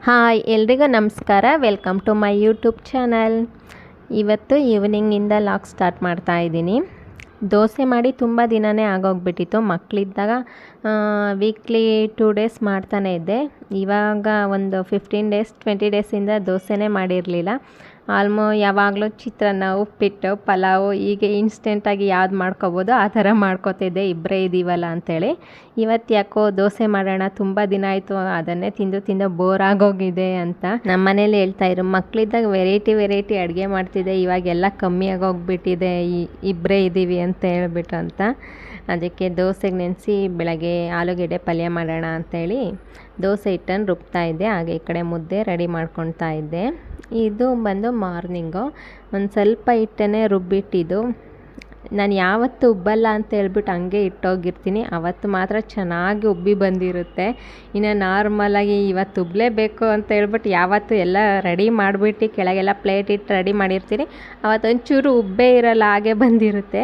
Hi ಎಲ್ರಿಗೂ ನಮಸ್ಕಾರ. Welcome to my YouTube channel. ಇವತ್ತು ಈವ್ನಿಂಗಿಂದ ಲಾಗ್ ಸ್ಟಾರ್ಟ್ ಮಾಡ್ತಾ ಇದ್ದೀನಿ. ದೋಸೆ ಮಾಡಿ ತುಂಬ ದಿನವೇ ಆಗೋಗ್ಬಿಟ್ಟಿತ್ತು. ಮಕ್ಕಳಿದ್ದಾಗ ವೀಕ್ಲಿ 2 ಡೇಸ್ ಮಾಡ್ತಾನೆ ಇದ್ದೆ. ಇವಾಗ ಒಂದು 15 ಡೇಸ್ 20 ಡೇಸಿಂದ ದೋಸೆನೇ ಮಾಡಿರಲಿಲ್ಲ. ಯಾವಾಗಲೂ ಚಿತ್ರಾನ್ನ, ಉಪ್ಪಿಟ್ಟು, ಪಲಾವು ಹೀಗೆ ಇನ್ಸ್ಟೆಂಟಾಗಿ ಯಾವ್ದು ಮಾಡ್ಕೋಬೋದು ಆ ಥರ ಮಾಡ್ಕೋತಿದ್ದೆ, ಇಬ್ಬರೇ ಇದ್ದೀವಲ್ಲ ಅಂಥೇಳಿ. ಇವತ್ತು ಯಾಕೋ ದೋಸೆ ಮಾಡೋಣ, ತುಂಬ ದಿನ ಆಯಿತು ಅದನ್ನೇ ತಿಂದು ಬೋರ್ ಆಗೋಗಿದೆ ಅಂತ ನಮ್ಮ ಮನೇಲಿ ಹೇಳ್ತಾಯಿದ್ರು. ಮಕ್ಕಳಿದ್ದಾಗ ವೆರೈಟಿ ಅಡುಗೆ ಮಾಡ್ತಿದ್ದೆ, ಇವಾಗೆಲ್ಲ ಕಮ್ಮಿ ಆಗೋಗ್ಬಿಟ್ಟಿದೆ, ಇಬ್ಬರೇ ಇದ್ದೀವಿ ಅಂತ ಹೇಳ್ಬಿಟ್ಟು ಅಂತ. ಅದಕ್ಕೆ ದೋಸೆಗೆ ನೆನೆಸಿ ಬೆಳಗ್ಗೆ ಆಲೂಗೆಡ್ಡೆ ಪಲ್ಯ ಮಾಡೋಣ ಅಂಥೇಳಿ ದೋಸೆ ಹಿಟ್ಟನ್ನು ರುಬ್ತಾ ಇದ್ದೆ. ಹಾಗೆ ಈ ಕಡೆ ಮುದ್ದೆ ರೆಡಿ ಮಾಡ್ಕೊಳ್ತಾ ಇದ್ದೆ. ಇದು ಬಂದು ಮಾರ್ನಿಂಗು ಒಂದು ಸ್ವಲ್ಪ ಹಿಟ್ಟನ್ನೇ ರುಬ್ಬಿಟ್ಟಿದ್ದು. ನಾನು ಯಾವತ್ತೂ ಉಬ್ಬಲ್ಲ ಅಂತ ಹೇಳ್ಬಿಟ್ಟು ಹಂಗೆ ಇಟ್ಟೋಗಿರ್ತೀನಿ, ಅವತ್ತು ಮಾತ್ರ ಚೆನ್ನಾಗಿ ಉಬ್ಬಿ ಬಂದಿರುತ್ತೆ. ಇನ್ನು ನಾರ್ಮಲಾಗಿ ಇವತ್ತು ಉಬ್ಬಲೇಬೇಕು ಅಂತ ಹೇಳ್ಬಿಟ್ಟು ಯಾವತ್ತೂ ಎಲ್ಲ ರೆಡಿ ಮಾಡಿಬಿಟ್ಟು ಕೆಳಗೆಲ್ಲ ಪ್ಲೇಟ್ ಇಟ್ಟು ರೆಡಿ ಮಾಡಿರ್ತೀನಿ, ಅವತ್ತೊಂಚೂರು ಉಬ್ಬೇ ಇರಲ್ಲ, ಹಾಗೆ ಬಂದಿರುತ್ತೆ.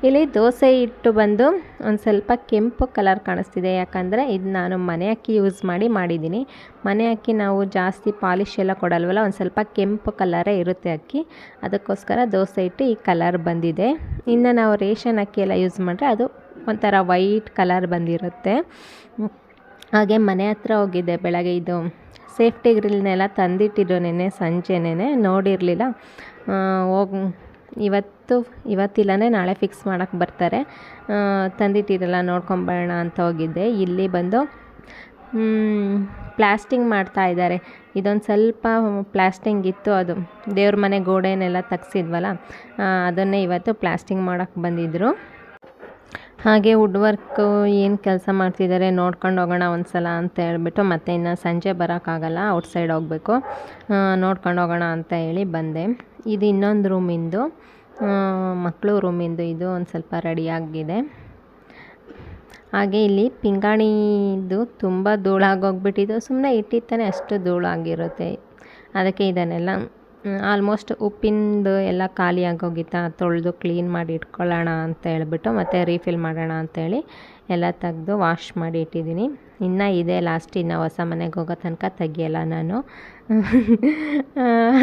ಇಲ್ಲಿ ದೋಸೆ ಹಿಟ್ಟು ಬಂದು ಒಂದು ಸ್ವಲ್ಪ ಕೆಂಪು ಕಲರ್ ಕಾಣಿಸ್ತಿದೆ, ಯಾಕಂದರೆ ಇದು ನಾನು ಮನೆ ಅಕ್ಕಿ ಯೂಸ್ ಮಾಡಿದ್ದೀನಿ. ಮನೆ ಅಕ್ಕಿ ನಾವು ಜಾಸ್ತಿ ಪಾಲಿಶ್ ಎಲ್ಲ ಕೊಡಲ್ವಲ್ಲ, ಒಂದು ಸ್ವಲ್ಪ ಕೆಂಪು ಕಲರೇ ಇರುತ್ತೆ ಅಕ್ಕಿ, ಅದಕ್ಕೋಸ್ಕರ ದೋಸೆ ಹಿಟ್ಟು ಈ ಕಲರ್ ಬಂದಿದೆ. ಇನ್ನು ನಾವು ರೇಷನ್ ಅಕ್ಕಿ ಎಲ್ಲ ಯೂಸ್ ಮಾಡಿದ್ರೆ ಅದು ಒಂಥರ ವೈಟ್ ಕಲರ್ ಬಂದಿರುತ್ತೆ. ಹಾಗೆ ಮನೆ ಹತ್ರ ಹೋಗಿದ್ದೆ ಬೆಳಗ್ಗೆ. ಇದು ಸೇಫ್ಟಿ ಗ್ರಿಲ್ನೆಲ್ಲ ತಂದಿಟ್ಟಿದ್ರು ನೆನ್ನೆ ಸಂಜೆನೇ, ನೋಡಿರಲಿಲ್ಲ. ಇವತ್ತಿಲ್ಲಂದರೆ ನಾಳೆ ಫಿಕ್ಸ್ ಮಾಡೋಕ್ಕೆ ಬರ್ತಾರೆ, ತಂದಿಟ್ಟಿರಲ್ಲ ನೋಡ್ಕೊಂಬರೋಣ ಅಂತ ಹೋಗಿದ್ದೆ. ಇಲ್ಲಿ ಬಂದು ಪ್ಲಾಸ್ಟಿಂಗ್ ಮಾಡ್ತಾ ಇದ್ದಾರೆ. ಇದೊಂದು ಸ್ವಲ್ಪ ಪ್ಲಾಸ್ಟಿಂಗ್ ಇತ್ತು, ಅದು ದೇವ್ರ ಮನೆ ಗೋಡೆನೆಲ್ಲ ತೆಗ್ಸಿದ್ವಲ್ಲ, ಅದನ್ನೇ ಇವತ್ತು ಪ್ಲಾಸ್ಟಿಂಗ್ ಮಾಡೋಕ್ಕೆ ಬಂದಿದ್ದರು. ಹಾಗೆ ವುಡ್ ವರ್ಕು ಏನು ಕೆಲಸ ಮಾಡ್ತಿದ್ದಾರೆ ನೋಡ್ಕೊಂಡು ಹೋಗೋಣ ಒಂದು ಸಲ ಅಂತ ಹೇಳ್ಬಿಟ್ಟು, ಮತ್ತೆ ಇನ್ನು ಸಂಜೆ ಬರೋಕ್ಕಾಗಲ್ಲ, ಔಟ್ಸೈಡ್ ಹೋಗಬೇಕು, ನೋಡ್ಕೊಂಡು ಹೋಗೋಣ ಅಂತ ಹೇಳಿ ಬಂದೆ. ಇದು ಇನ್ನೊಂದು ರೂಮಿಂದು, ಮಕ್ಕಳು ರೂಮಿಂದು, ಇದು ಒಂದು ಸ್ವಲ್ಪ ರೆಡಿಯಾಗಿದೆ. ಹಾಗೆ ಇಲ್ಲಿ ಪಿಂಗಾಣಿದು ತುಂಬ ಧೂಳಾಗೋಗ್ಬಿಟ್ಟಿದ್ದು, ಸುಮ್ಮನೆ ಇಟ್ಟಿರ್ತಾನೆ ಅಷ್ಟು ಧೂಳಾಗಿರುತ್ತೆ. ಅದಕ್ಕೆ ಇದನ್ನೆಲ್ಲ ಆಲ್ಮೋಸ್ಟ್ ಉಪ್ಪಿಂದು ಎಲ್ಲ ಖಾಲಿ ಆಗೋಗಿತ್ತಾ, ತೊಳೆದು ಕ್ಲೀನ್ ಮಾಡಿ ಇಟ್ಕೊಳ್ಳೋಣ ಅಂತ ಹೇಳ್ಬಿಟ್ಟು, ಮತ್ತು ರೀಫಿಲ್ ಮಾಡೋಣ ಅಂಥೇಳಿ ಎಲ್ಲ ತೆಗೆದು ವಾಶ್ ಮಾಡಿ ಇಟ್ಟಿದ್ದೀನಿ. ಇನ್ನೂ ಇದೆ ಲಾಸ್ಟ್, ಇನ್ನು ಹೊಸ ಮನೆಗೆ ಹೋಗೋ ತನಕ ತೆಗಿಯಲ್ಲ ನಾನು,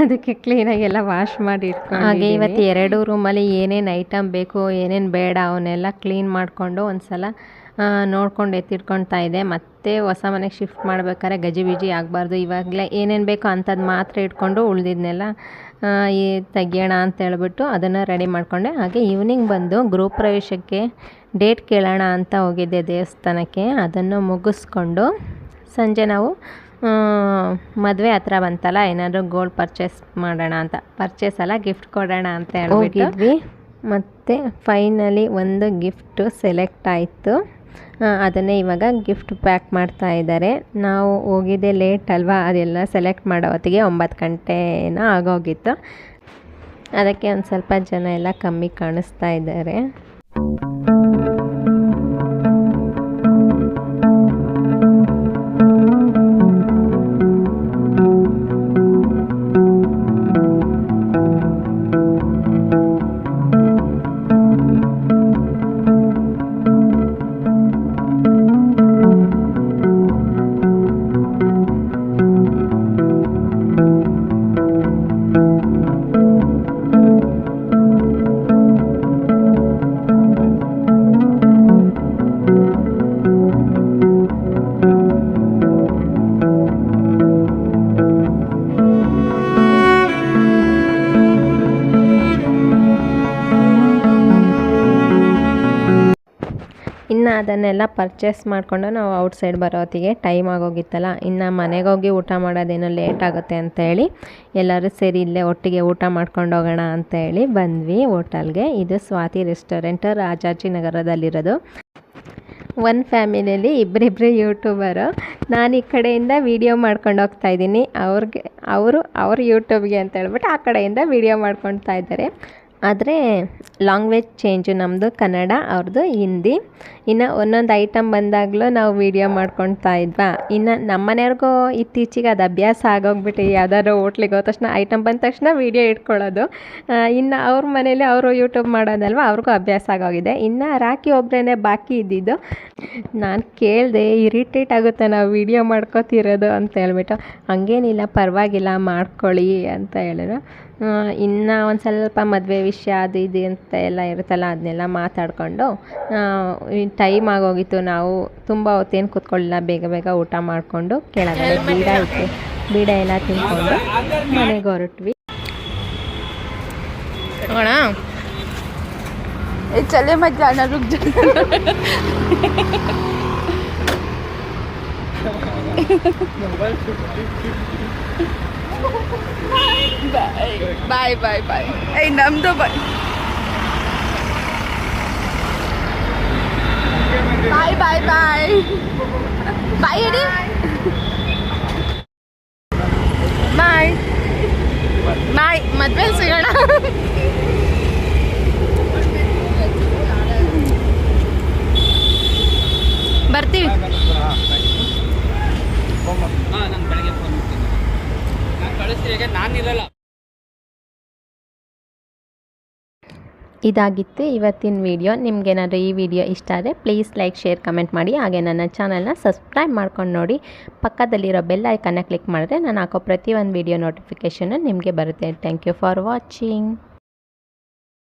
ಅದಕ್ಕೆ ಕ್ಲೀನಾಗಿ ಎಲ್ಲ ವಾಶ್ ಮಾಡಿ ಇಟ್ಕೊಂಡು. ಹಾಗೆ ಇವತ್ತು 2 ರೂಮಲ್ಲಿ ಏನೇನು ಐಟಮ್ ಬೇಕು ಏನೇನು ಬೇಡ ಅವನ್ನೆಲ್ಲ ಕ್ಲೀನ್ ಮಾಡಿಕೊಂಡು ಒಂದು ಸಲ ನೋಡ್ಕೊಂಡು ಎತ್ತಿಟ್ಕೊಳ್ತಾ ಇದೆ. ಮತ್ತು ಹೊಸ ಮನೆಗೆ ಶಿಫ್ಟ್ ಮಾಡ್ಬೇಕಾದ್ರೆ ಗಜಿಬಿಜಿ ಆಗಬಾರ್ದು, ಇವಾಗಲೇ ಏನೇನು ಬೇಕೋ ಅಂಥದ್ದು ಮಾತ್ರ ಇಟ್ಕೊಂಡು ಉಳಿದಿದ್ನೆಲ್ಲ ತೆಗಿಯೋಣ ಅಂತ ಹೇಳ್ಬಿಟ್ಟು ಅದನ್ನು ರೆಡಿ ಮಾಡಿಕೊಂಡೆ. ಹಾಗೆ ಈವ್ನಿಂಗ್ ಬಂದು ಗೃಹ ಪ್ರವೇಶಕ್ಕೆ ಡೇಟ್ ಕೇಳೋಣ ಅಂತ ಹೋಗಿದ್ದೆ ದೇವಸ್ಥಾನಕ್ಕೆ. ಅದನ್ನು ಮುಗಿಸ್ಕೊಂಡು ಸಂಜೆ ನಾವು ಮದುವೆ ಹತ್ರ ಬಂತಲ್ಲ, ಏನಾದರೂ ಗೋಲ್ಡ್ ಪರ್ಚೇಸ್ ಮಾಡೋಣ ಅಂತ, ಪರ್ಚೇಸ್ ಅಲ್ಲ ಗಿಫ್ಟ್ ಕೊಡೋಣ ಅಂತ ಹೇಳಿದ್ವಿ. ಮತ್ತು ಫೈನಲಿ ಒಂದು ಗಿಫ್ಟು ಸೆಲೆಕ್ಟ್ ಆಯಿತು, ಅದನ್ನೇ ಇವಾಗ ಗಿಫ್ಟ್ ಪ್ಯಾಕ್ ಮಾಡ್ತಾ ಇದ್ದಾರೆ. ನಾವು ಹೋಗಿದ್ದೆ ಲೇಟ್ ಅಲ್ವಾ, ಅದೆಲ್ಲ ಸೆಲೆಕ್ಟ್ ಮಾಡೋ ಹೊತ್ತಿಗೆ 9 ಗಂಟೆನೋ ಆಗೋಗಿತ್ತು. ಅದಕ್ಕೆ ಒಂದು ಸ್ವಲ್ಪ ಜನ ಎಲ್ಲ ಕಮ್ಮಿ ಕಾಣಿಸ್ತಾ ಇದ್ದಾರೆ. ಇನ್ನು ಅದನ್ನೆಲ್ಲ ಪರ್ಚೇಸ್ ಮಾಡಿಕೊಂಡು ನಾವು ಔಟ್ಸೈಡ್ ಬರೋ ಹೊತ್ತಿಗೆ ಟೈಮ್ ಆಗೋಗಿತ್ತಲ್ಲ, ಇನ್ನು ಮನೆಗೆ ಹೋಗಿ ಊಟ ಮಾಡೋದೇನೋ ಲೇಟ್ ಆಗುತ್ತೆ ಅಂತ ಹೇಳಿ ಎಲ್ಲರೂ ಸೇರಿ ಇಲ್ಲೇ ಒಟ್ಟಿಗೆ ಊಟ ಮಾಡ್ಕೊಂಡು ಹೋಗೋಣ ಅಂತ ಹೇಳಿ ಬಂದ್ವಿ ಹೋಟೆಲ್ಗೆ. ಇದು ಸ್ವಾತಿ ರೆಸ್ಟೋರೆಂಟ್, ರಾಜಾಜಿನಗರದಲ್ಲಿರೋದು. ಒಂದು ಫ್ಯಾಮಿಲಿಯಲ್ಲಿ ಇಬ್ಬರಿಬ್ಬರು ಯೂಟ್ಯೂಬರು. ನಾನು ಈ ಕಡೆಯಿಂದ ವೀಡಿಯೋ ಮಾಡ್ಕೊಂಡು ಹೋಗ್ತಾಯಿದ್ದೀನಿ, ಅವರು ಅವ್ರ ಯೂಟ್ಯೂಬ್ಗೆ ಅಂತ ಹೇಳ್ಬಿಟ್ಟು ಆ ಕಡೆಯಿಂದ ವೀಡಿಯೋ ಮಾಡ್ಕೊಳ್ತಾ ಇದ್ದಾರೆ. ಆದರೆ ಲ್ಯಾಂಗ್ವೇಜ್ ಚೇಂಜು, ನಮ್ಮದು ಕನ್ನಡ, ಅವ್ರದ್ದು ಹಿಂದಿ. ಇನ್ನು ಒಂದೊಂದು ಐಟಮ್ ಬಂದಾಗಲೂ ನಾವು ವೀಡಿಯೋ ಮಾಡ್ಕೊಳ್ತಾ ಇದ್ವಾ. ಇನ್ನು ನಮ್ಮ ಮನೆಯವ್ರಿಗೂ ಇತ್ತೀಚೆಗೆ ಅದು ಅಭ್ಯಾಸ ಆಗೋಗ್ಬಿಟ್ಟು ಯಾವ್ದಾದ್ರು ಹೋಟ್ಲಿಗೆ ಹೋದ ತಕ್ಷಣ ಐಟಮ್ ಬಂದ ತಕ್ಷಣ ವೀಡಿಯೋ ಇಟ್ಕೊಳ್ಳೋದು. ಇನ್ನು ಅವ್ರ ಮನೇಲಿ ಅವರು ಯೂಟ್ಯೂಬ್ ಮಾಡೋದಲ್ವ, ಅವ್ರಿಗೂ ಅಭ್ಯಾಸ ಆಗೋಗಿದೆ. ಇನ್ನು ರಾಖಿ ಒಬ್ಬರೇ ಬಾಕಿ ಇದ್ದಿದ್ದು. ನಾನು ಕೇಳಿದೆ, ಇರಿಟೇಟ್ ಆಗುತ್ತೆ ನಾವು ವೀಡಿಯೋ ಮಾಡ್ಕೋತಿರೋದು ಅಂತ ಹೇಳ್ಬಿಟ್ಟು. ಹಾಗೇನಿಲ್ಲ, ಪರವಾಗಿಲ್ಲ, ಮಾಡ್ಕೊಳ್ಳಿ ಅಂತ ಹೇಳಿದ್ರು. ಇನ್ನು ಒಂದು ಸ್ವಲ್ಪ ಮದುವೆ ವಿಷಯ ಅದು ಇದು ಅಂತ ಎಲ್ಲ ಇರುತ್ತಲ್ಲ, ಅದನ್ನೆಲ್ಲ ಮಾತಾಡಿಕೊಂಡು ಟೈಮ್ ಆಗೋಗಿತ್ತು. ನಾವು ತುಂಬ ಹೊತ್ತೇನು ಕೂತ್ಕೊಳ್ಳಿಲ್ಲ, ಬೇಗ ಬೇಗ ಊಟ ಮಾಡಿಕೊಂಡು ಕೆಳಗಡೆ ಬೀಡ ಇತ್ತು, ಬೀಡ ಎಲ್ಲ ತಿನ್ಕೊಂಡು ಮನೆಗೆ ಹೊರಟ್ವಿ. चले मत जाना, रुक जाना। बाय बाय बाय ऐ नಮ್ದು ಬಾಯ್ ಬಾಯ್ ಬಾಯ್ ಬಾಯ್ ಬಾಯ್ ಹೇಳಿ ಬಾಯ್ ಬಾಯ್, ಮದ್ವೆಲಿ ಸಿಗೋಣ. ಬರ್ತೀವಿ. ನಾನು ಬೆಳಗ್ಗೆ ಫೋನ್ ಮಾಡ್ತೀನಿ, ನಾನು ಕಳಿಸ್ತೀನಿ, ಈಗ ನಾನಿರಲ್ಲ. ಇದಾಗಿತ್ತು ಇವತ್ತಿನ ವಿಡಿಯೋ. ನಿಮಗೇನಾದರೂ ಈ ವಿಡಿಯೋ ಇಷ್ಟ ಆದರೆ ಪ್ಲೀಸ್ ಲೈಕ್, ಶೇರ್, ಕಮೆಂಟ್ ಮಾಡಿ. ಹಾಗೆ ನನ್ನ ಚಾನಲ್ನ ಸಬ್ಸ್ಕ್ರೈಬ್ ಮಾಡ್ಕೊಂಡು ನೋಡಿ. ಪಕ್ಕದಲ್ಲಿರೋ ಬೆಲ್ ಐಕನ್ನ ಕ್ಲಿಕ್ ಮಾಡಿದ್ರೆ ನಾನು ಹಾಕೋ ಪ್ರತಿಯೊಂದು ವಿಡಿಯೋ ನೋಟಿಫಿಕೇಷನ್ ನಿಮಗೆ ಬರುತ್ತೆ. Thank you for watching.